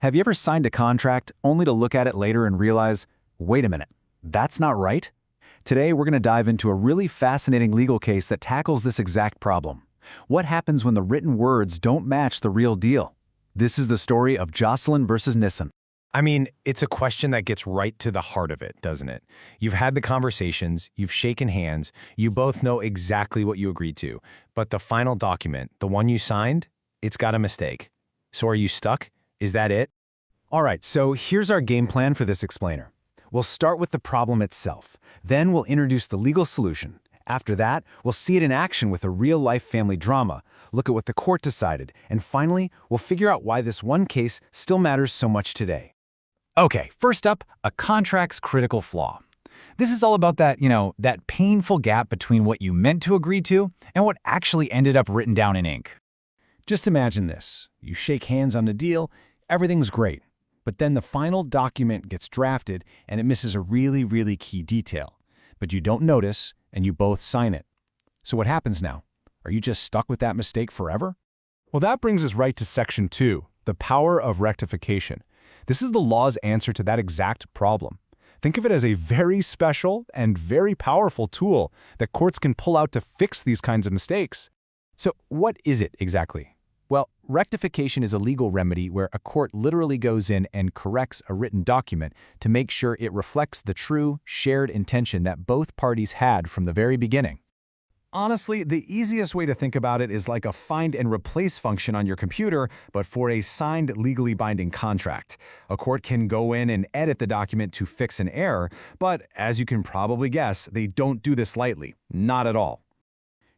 Have you ever signed a contract only to look at it later and realize, wait a minute, that's not right? Today, we're going to dive into a really fascinating legal case that tackles this exact problem. What happens when the written words don't match the real deal? This is the story of Joscelyne versus Nissen. I mean, it's a question that gets right to the heart of it, doesn't it? You've had the conversations, you've shaken hands, you both know exactly what you agreed to, but the final document, the one you signed, it's got a mistake. So are you stuck? Is that it? All right, so here's our game plan for this explainer. We'll start with the problem itself. Then we'll introduce the legal solution. After that, we'll see it in action with a real-life family drama, look at what the court decided, and finally, we'll figure out why this one case still matters so much today. Okay, first up, a contract's critical flaw. This is all about that painful gap between what you meant to agree to and what actually ended up written down in ink. Just imagine this. You shake hands on the deal, everything's great. But then the final document gets drafted and it misses a really key detail. But you don't notice and you both sign it. So what happens now? Are you just stuck with that mistake forever? Well, that brings us right to Section 2, the power of rectification. This is the law's answer to that exact problem. Think of it as a very special and very powerful tool that courts can pull out to fix these kinds of mistakes. So what is it exactly? Well, rectification is a legal remedy where a court literally goes in and corrects a written document to make sure it reflects the true, shared intention that both parties had from the very beginning. Honestly, the easiest way to think about it is like a find and replace function on your computer, but for a signed, legally binding contract. A court can go in and edit the document to fix an error, but as you can probably guess, they don't do this lightly. Not at all.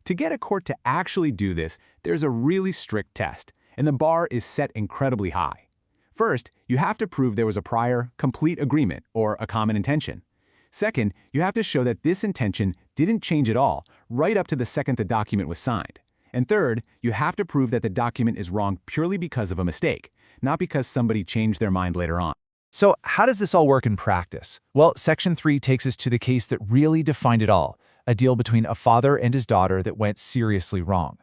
To get a court to actually do this, there's a really strict test, and the bar is set incredibly high. First, you have to prove there was a prior, complete agreement, or a common intention. Second, you have to show that this intention didn't change at all, right up to the second the document was signed. And third, you have to prove that the document is wrong purely because of a mistake, not because somebody changed their mind later on. So how does this all work in practice? Well, Section 3 takes us to the case that really defined it all, a deal between a father and his daughter that went seriously wrong.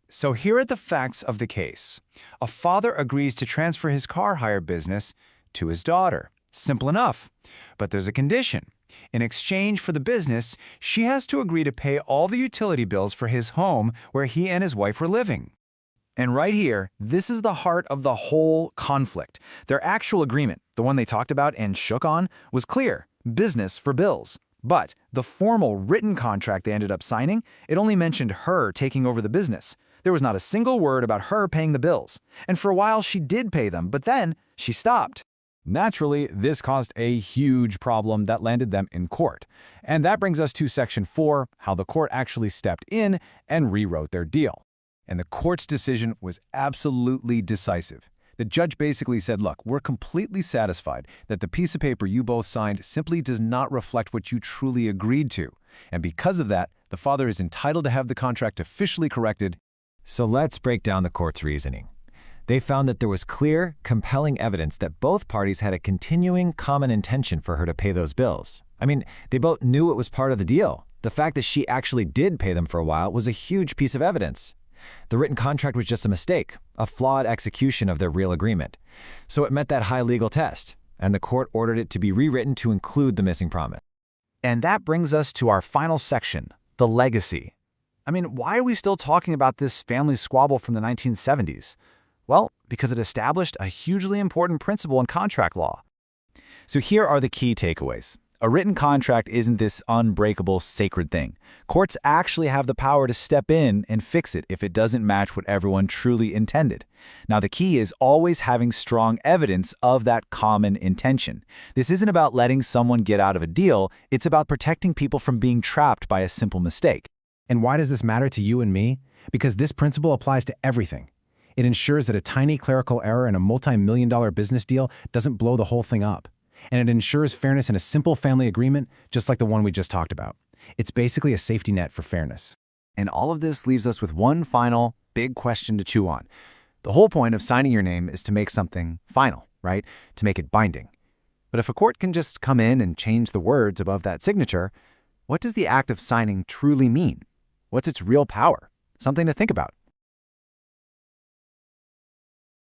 So here are the facts of the case. A father agrees to transfer his car hire business to his daughter. Simple enough. But there's a condition. In exchange for the business, she has to agree to pay all the utility bills for his home where he and his wife were living. And right here, this is the heart of the whole conflict. Their actual agreement, the one they talked about and shook on, was clear: business for bills. But the formal written contract they ended up signing, it only mentioned her taking over the business. There was not a single word about her paying the bills. And for a while, she did pay them, but then she stopped. Naturally, this caused a huge problem that landed them in court. And that brings us to Section 4, how the court actually stepped in and rewrote their deal. And the court's decision was absolutely decisive. The judge basically said, look, we're completely satisfied that the piece of paper you both signed simply does not reflect what you truly agreed to. And because of that, the father is entitled to have the contract officially corrected. So let's break down the court's reasoning. They found that there was clear, compelling evidence that both parties had a continuing common intention for her to pay those bills. I mean, they both knew it was part of the deal. The fact that she actually did pay them for a while was a huge piece of evidence. The written contract was just a mistake, a flawed execution of their real agreement. So it met that high legal test, and the court ordered it to be rewritten to include the missing promise. And that brings us to our final section, the legacy. I mean, why are we still talking about this family squabble from the 1970s? Well, because it established a hugely important principle in contract law. So here are the key takeaways. A written contract isn't this unbreakable, sacred thing. Courts actually have the power to step in and fix it if it doesn't match what everyone truly intended. Now, the key is always having strong evidence of that common intention. This isn't about letting someone get out of a deal, it's about protecting people from being trapped by a simple mistake. And why does this matter to you and me? Because this principle applies to everything. It ensures that a tiny clerical error in a multi-million-dollar business deal doesn't blow the whole thing up. And it ensures fairness in a simple family agreement, just like the one we just talked about. It's basically a safety net for fairness. And all of this leaves us with one final, big question to chew on. The whole point of signing your name is to make something final, right? To make it binding. But if a court can just come in and change the words above that signature, what does the act of signing truly mean? What's its real power? Something to think about.